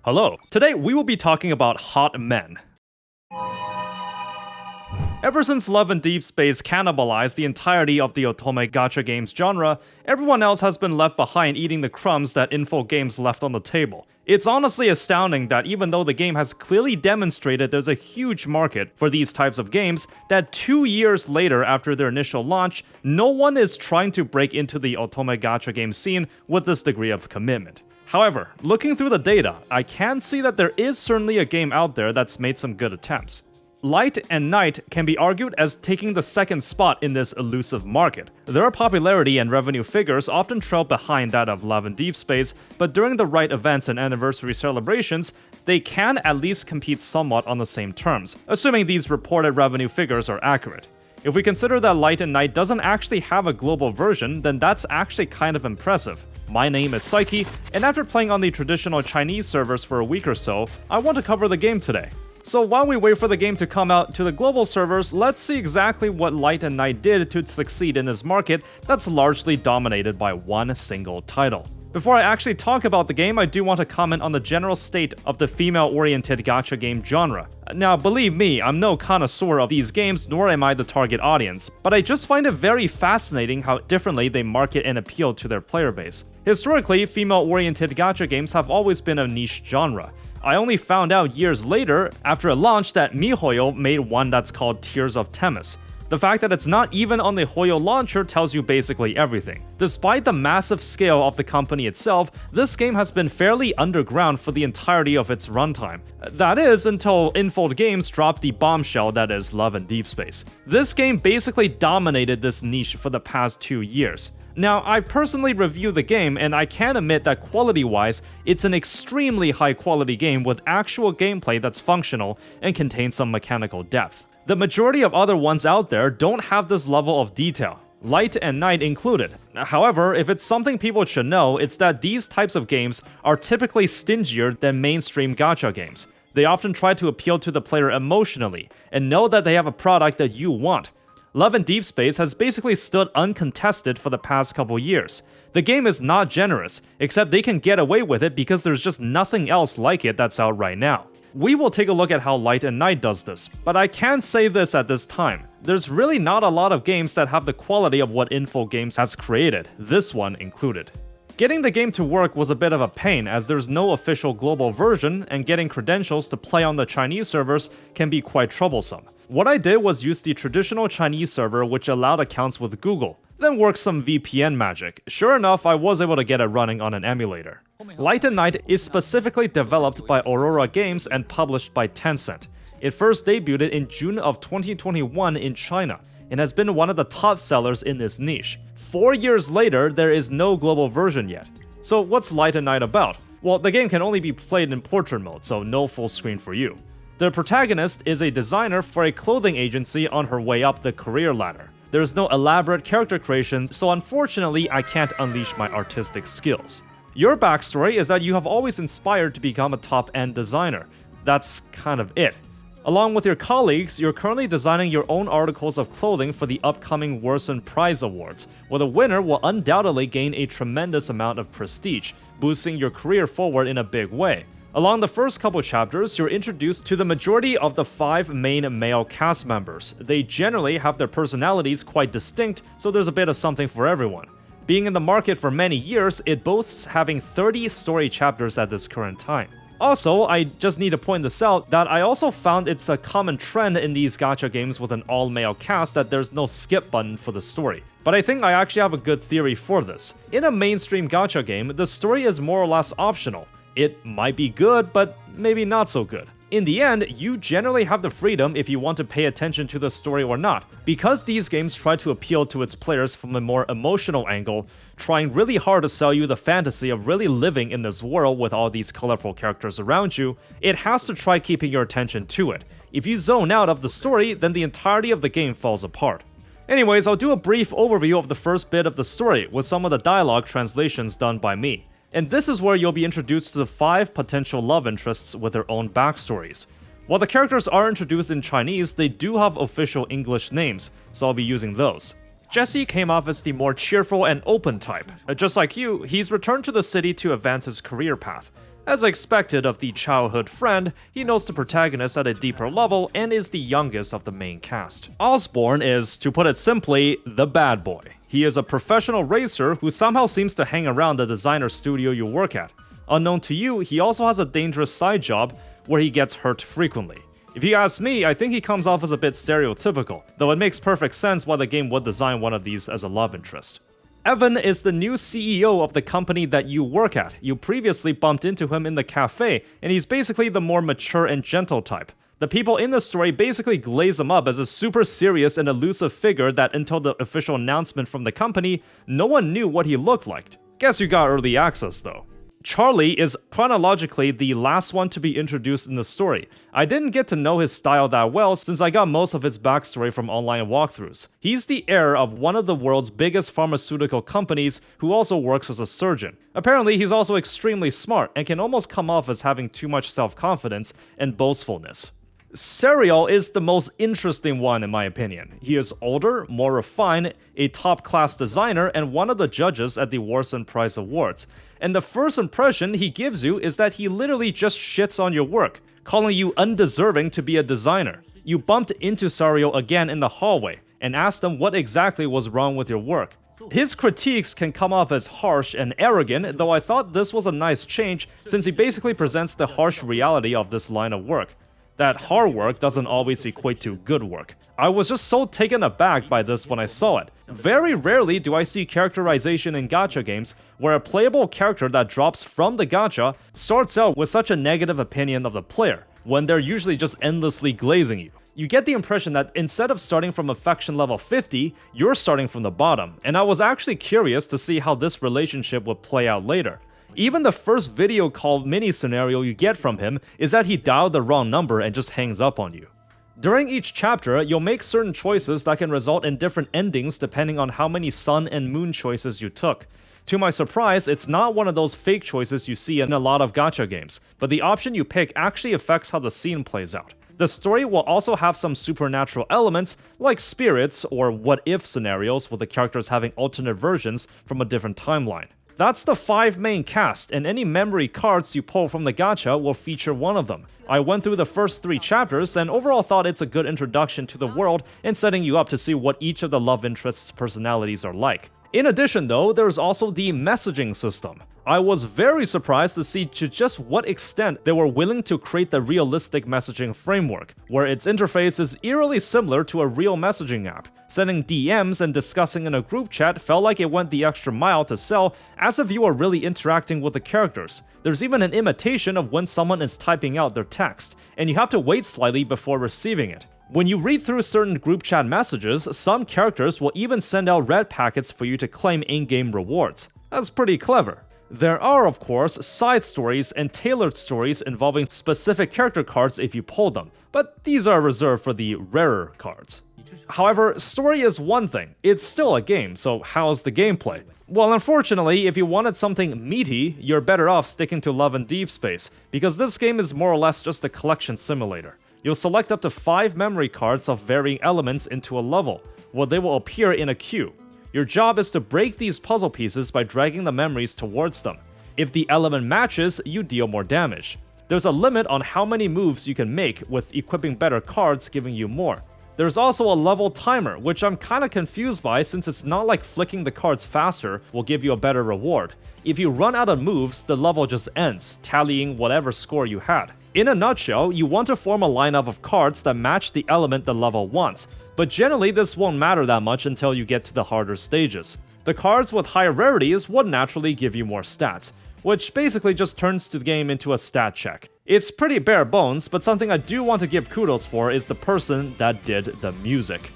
Hello, today we will be talking about hot men. Ever since Love and Deepspace cannibalized the entirety of the otome gacha games genre, everyone else has been left behind eating the crumbs that Infold Games left on the table. It's honestly astounding that even though the game has clearly demonstrated there's a huge market for these types of games, that 2 years later after their initial launch, no one is trying to break into the otome gacha game scene with this degree of commitment. However, looking through the data, I can see that there is certainly a game out there that's made some good attempts. Light and Night can be argued as taking the second spot in this elusive market. Their popularity and revenue figures often trail behind that of Love and Deepspace, but during the right events and anniversary celebrations, they can at least compete somewhat on the same terms, assuming these reported revenue figures are accurate. If we consider that Light and Night doesn't actually have a global version, then that's actually kind of impressive. My name is Psyche, and after playing on the traditional Chinese servers for a week or so, I want to cover the game today. So while we wait for the game to come out to the global servers, let's see exactly what Light and Night did to succeed in this market that's largely dominated by one single title. Before I actually talk about the game, I do want to comment on the general state of the female-oriented gacha game genre. Now, believe me, I'm no connoisseur of these games, nor am I the target audience, but I just find it very fascinating how differently they market and appeal to their player base. Historically, female-oriented gacha games have always been a niche genre. I only found out years later, after it launched, that MiHoYo made one that's called Tears of Themis. The fact that it's not even on the Hoyo launcher tells you basically everything. Despite the massive scale of the company itself, this game has been fairly underground for the entirety of its runtime. That is, until Infold Games dropped the bombshell that is Love and Deepspace. This game basically dominated this niche for the past 2 years. Now, I personally reviewed the game, and I can admit that quality-wise, it's an extremely high-quality game with actual gameplay that's functional and contains some mechanical depth. The majority of other ones out there don't have this level of detail, Light and Night included. However, if it's something people should know, it's that these types of games are typically stingier than mainstream gacha games. They often try to appeal to the player emotionally, and know that they have a product that you want. Love and Deepspace has basically stood uncontested for the past couple years. The game is not generous, except they can get away with it because there's just nothing else like it that's out right now. We will take a look at how Light and Night does this, but I can say this at this time. There's really not a lot of games that have the quality of what Infold Games has created, this one included. Getting the game to work was a bit of a pain as there's no official global version, and getting credentials to play on the Chinese servers can be quite troublesome. What I did was use the traditional Chinese server which allowed accounts with Google, then work some VPN magic. Sure enough, I was able to get it running on an emulator. Light and Night is specifically developed by Aurora Games and published by Tencent. It first debuted in June of 2021 in China, and has been one of the top sellers in this niche. 4 years later, there is no global version yet. So what's Light and Night about? Well, the game can only be played in portrait mode, so no full screen for you. The protagonist is a designer for a clothing agency on her way up the career ladder. There's no elaborate character creation, so unfortunately I can't unleash my artistic skills. Your backstory is that you have always inspired to become a top-end designer. That's kind of it. Along with your colleagues, you're currently designing your own articles of clothing for the upcoming Worsen Prize Awards, where the winner will undoubtedly gain a tremendous amount of prestige, boosting your career forward in a big way. Along the first couple chapters, you're introduced to the majority of the 5 main male cast members. They generally have their personalities quite distinct, so there's a bit of something for everyone. Being in the market for many years, it boasts having 30 story chapters at this current time. Also, I just need to point this out, that I also found it's a common trend in these gacha games with an all-male cast that there's no skip button for the story. But I think I actually have a good theory for this. In a mainstream gacha game, the story is more or less optional. It might be good, but maybe not so good. In the end, you generally have the freedom if you want to pay attention to the story or not. Because these games try to appeal to its players from a more emotional angle, trying really hard to sell you the fantasy of really living in this world with all these colorful characters around you, it has to try keeping your attention to it. If you zone out of the story, then the entirety of the game falls apart. Anyways, I'll do a brief overview of the first bit of the story with some of the dialogue translations done by me. And this is where you'll be introduced to the 5 potential love interests with their own backstories. While the characters are introduced in Chinese, they do have official English names, so I'll be using those. Jesse came off as the more cheerful and open type. Just like you, he's returned to the city to advance his career path. As expected of the childhood friend, he knows the protagonist at a deeper level and is the youngest of the main cast. Osborne is, to put it simply, the bad boy. He is a professional racer who somehow seems to hang around the designer studio you work at. Unknown to you, he also has a dangerous side job where he gets hurt frequently. If you ask me, I think he comes off as a bit stereotypical, though it makes perfect sense why the game would design one of these as a love interest. Evan is the new CEO of the company that you work at. You previously bumped into him in the cafe, and he's basically the more mature and gentle type. The people in the story basically glaze him up as a super serious and elusive figure that until the official announcement from the company, no one knew what he looked like. Guess you got early access though. Charlie is chronologically the last one to be introduced in the story. I didn't get to know his style that well since I got most of his backstory from online walkthroughs. He's the heir of one of the world's biggest pharmaceutical companies who also works as a surgeon. Apparently, he's also extremely smart and can almost come off as having too much self-confidence and boastfulness. Serial is the most interesting one in my opinion. He is older, more refined, a top-class designer, and one of the judges at the Warson Prize Awards. And the first impression he gives you is that he literally just shits on your work, calling you undeserving to be a designer. You bumped into Serial again in the hallway, and asked him what exactly was wrong with your work. His critiques can come off as harsh and arrogant, though I thought this was a nice change since he basically presents the harsh reality of this line of work. That hard work doesn't always equate to good work. I was just so taken aback by this when I saw it. Very rarely do I see characterization in gacha games where a playable character that drops from the gacha starts out with such a negative opinion of the player, when they're usually just endlessly glazing you. You get the impression that instead of starting from affection level 50, you're starting from the bottom, and I was actually curious to see how this relationship would play out later. Even the first video call mini scenario you get from him is that he dialed the wrong number and just hangs up on you. During each chapter, you'll make certain choices that can result in different endings depending on how many sun and moon choices you took. To my surprise, it's not one of those fake choices you see in a lot of gacha games, but the option you pick actually affects how the scene plays out. The story will also have some supernatural elements, like spirits or what-if scenarios with the characters having alternate versions from a different timeline. That's the 5 main cast, and any memory cards you pull from the gacha will feature one of them. I went through the first 3 chapters and overall thought it's a good introduction to the world and setting you up to see what each of the love interests' personalities are like. In addition though, there's also the messaging system. I was very surprised to see to just what extent they were willing to create the realistic messaging framework, where its interface is eerily similar to a real messaging app. Sending DMs and discussing in a group chat felt like it went the extra mile to sell, as if you were really interacting with the characters. There's even an imitation of when someone is typing out their text, and you have to wait slightly before receiving it. When you read through certain group chat messages, some characters will even send out red packets for you to claim in-game rewards. That's pretty clever. There are, of course, side stories and tailored stories involving specific character cards if you pull them, but these are reserved for the rarer cards. However, story is one thing. It's still a game, so how's the gameplay? Well, unfortunately, if you wanted something meaty, you're better off sticking to Love and Deepspace, because this game is more or less just a collection simulator. You'll select up to 5 memory cards of varying elements into a level, where they will appear in a queue. Your job is to break these puzzle pieces by dragging the memories towards them. If the element matches, you deal more damage. There's a limit on how many moves you can make, with equipping better cards giving you more. There's also a level timer, which I'm kinda confused by since it's not like flicking the cards faster will give you a better reward. If you run out of moves, the level just ends, tallying whatever score you had. In a nutshell, you want to form a lineup of cards that match the element the level wants, but generally this won't matter that much until you get to the harder stages. The cards with higher rarities would naturally give you more stats, which basically just turns the game into a stat check. It's pretty bare bones, but something I do want to give kudos for is the person that did the music.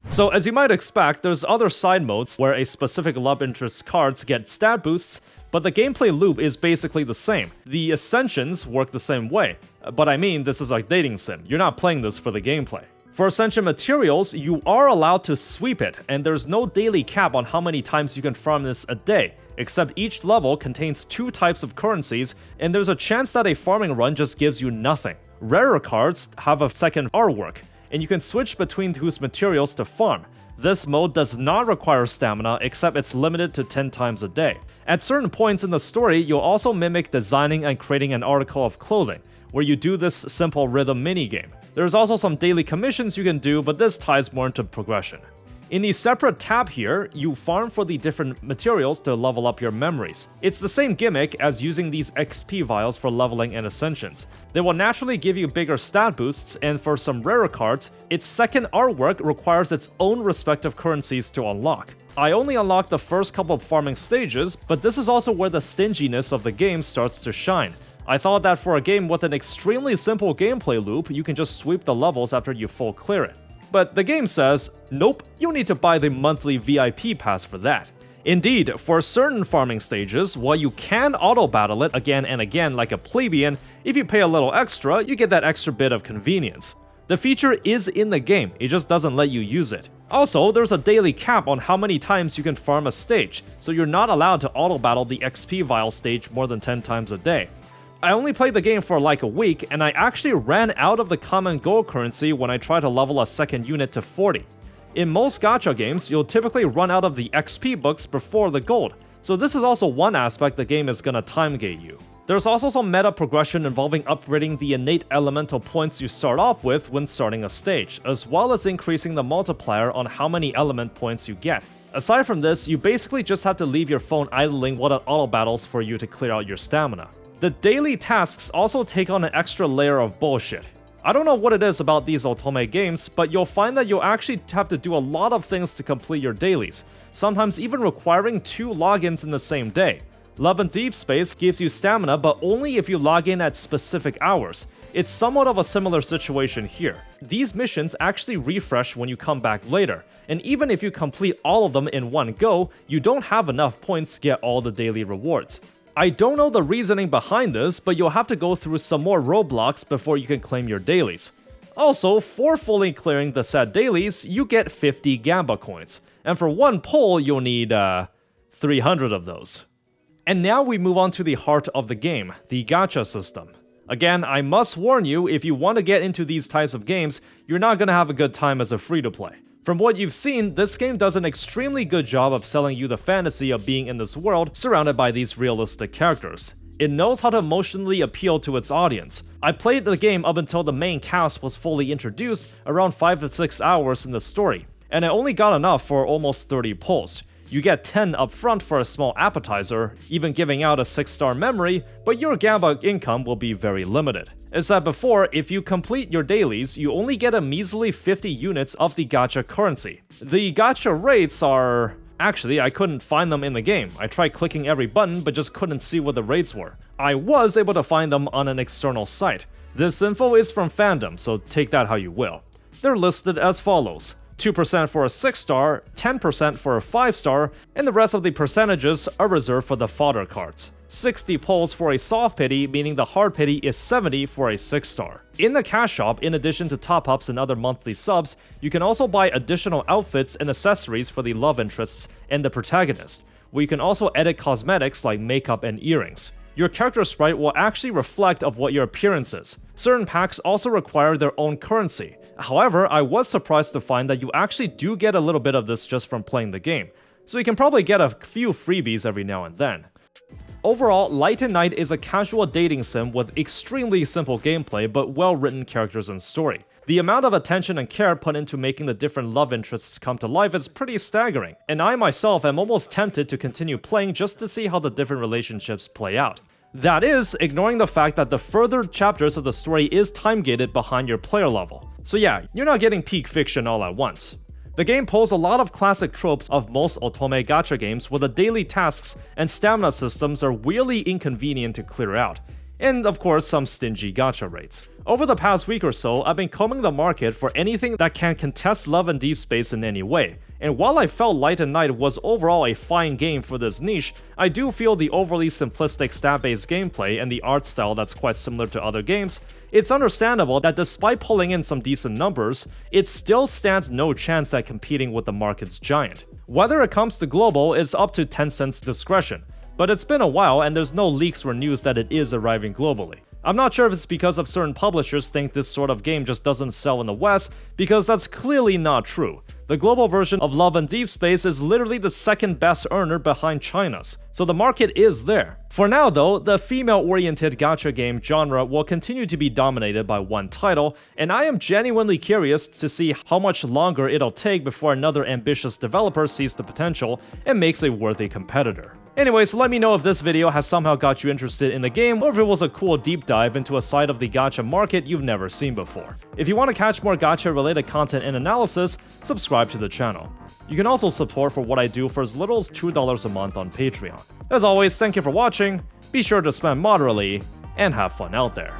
So as you might expect, there's other side modes where a specific love interest's cards get stat boosts, but the gameplay loop is basically the same. The ascensions work the same way, but I mean this is like dating sim, you're not playing this for the gameplay. For Ascension materials, you are allowed to sweep it, and there's no daily cap on how many times you can farm this a day, except each level contains 2 types of currencies, and there's a chance that a farming run just gives you nothing. Rarer cards have a second artwork, and you can switch between whose materials to farm. This mode does not require stamina, except it's limited to 10 times a day. At certain points in the story, you'll also mimic designing and creating an article of clothing, where you do this simple rhythm minigame. There's also some daily commissions you can do, but this ties more into progression. In the separate tab here, you farm for the different materials to level up your memories. It's the same gimmick as using these XP vials for leveling and ascensions. They will naturally give you bigger stat boosts, and for some rarer cards, its second artwork requires its own respective currencies to unlock. I only unlocked the first couple of farming stages, but this is also where the stinginess of the game starts to shine. I thought that for a game with an extremely simple gameplay loop, you can just sweep the levels after you full clear it. But the game says, nope, you need to buy the monthly VIP pass for that. Indeed, for certain farming stages, while you can auto-battle it again and again like a plebeian, if you pay a little extra, you get that extra bit of convenience. The feature is in the game, it just doesn't let you use it. Also, there's a daily cap on how many times you can farm a stage, so you're not allowed to auto-battle the XP vial stage more than 10 times a day. I only played the game for like a week, and I actually ran out of the common gold currency when I tried to level a second unit to 40. In most gacha games, you'll typically run out of the XP books before the gold, so this is also one aspect the game is gonna time gate you. There's also some meta progression involving upgrading the innate elemental points you start off with when starting a stage, as well as increasing the multiplier on how many element points you get. Aside from this, you basically just have to leave your phone idling while it auto battles for you to clear out your stamina. The daily tasks also take on an extra layer of bullshit. I don't know what it is about these otome games, but you'll find that you'll actually have to do a lot of things to complete your dailies, sometimes even requiring 2 logins in the same day. Love and Deepspace gives you stamina, but only if you log in at specific hours. It's somewhat of a similar situation here. These missions actually refresh when you come back later, and even if you complete all of them in one go, you don't have enough points to get all the daily rewards. I don't know the reasoning behind this, but you'll have to go through some more roadblocks before you can claim your dailies. Also, for fully clearing the said dailies, you get 50 Gamba coins, and for one pull, you'll need 300 of those. And now we move on to the heart of the game, the gacha system. Again, I must warn you, if you want to get into these types of games, you're not gonna have a good time as a free-to-play. From what you've seen, this game does an extremely good job of selling you the fantasy of being in this world surrounded by these realistic characters. It knows how to emotionally appeal to its audience. I played the game up until the main cast was fully introduced, around 5 to 6 hours in the story, and I only got enough for almost 30 pulls. You get 10 up front for a small appetizer, even giving out a 6-star memory, but your Gamba income will be very limited. As said before, if you complete your dailies, you only get a measly 50 units of the gacha currency. The gacha rates are... Actually, I couldn't find them in the game. I tried clicking every button, but just couldn't see what the rates were. I was able to find them on an external site. This info is from fandom, so take that how you will. They're listed as follows: 2% for a 6-star, 10% for a 5-star, and the rest of the percentages are reserved for the fodder cards. 60 pulls for a soft pity, meaning the hard pity is 70 for a 6-star. In the cash shop, in addition to top-ups and other monthly subs, you can also buy additional outfits and accessories for the love interests and the protagonist, where you can also edit cosmetics like makeup and earrings. Your character sprite will actually reflect of what your appearance is. Certain packs also require their own currency. However, I was surprised to find that you actually do get a little bit of this just from playing the game, so you can probably get a few freebies every now and then. Overall, Light and Night is a casual dating sim with extremely simple gameplay but well-written characters and story. The amount of attention and care put into making the different love interests come to life is pretty staggering, and I myself am almost tempted to continue playing just to see how the different relationships play out. That is, ignoring the fact that the further chapters of the story is time-gated behind your player level. So yeah, you're not getting peak fiction all at once. The game pulls a lot of classic tropes of most otome gacha games where the daily tasks and stamina systems are weirdly inconvenient to clear out, and of course some stingy gacha rates. Over the past week or so, I've been combing the market for anything that can contest Love and Deepspace in any way, And while I felt Light and Night was overall a fine game for this niche, I do feel the overly simplistic stat-based gameplay and the art style that's quite similar to other games, it's understandable that despite pulling in some decent numbers, it still stands no chance at competing with the market's giant. Whether it comes to global is up to Tencent's discretion, but it's been a while and there's no leaks or news that it is arriving globally. I'm not sure if it's because of certain publishers think this sort of game just doesn't sell in the West, because that's clearly not true. The global version of Love and Deepspace is literally the second best earner behind China's, so the market is there. For now though, the female-oriented gacha game genre will continue to be dominated by one title, and I am genuinely curious to see how much longer it'll take before another ambitious developer sees the potential and makes a worthy competitor. Anyways, let me know if this video has somehow got you interested in the game, or if it was a cool deep dive into a side of the gacha market you've never seen before. If you want to catch more gacha related content and analysis, subscribe to the channel. You can also support for what I do for as little as $2 a month on Patreon. As always, thank you for watching, be sure to spend moderately, and have fun out there.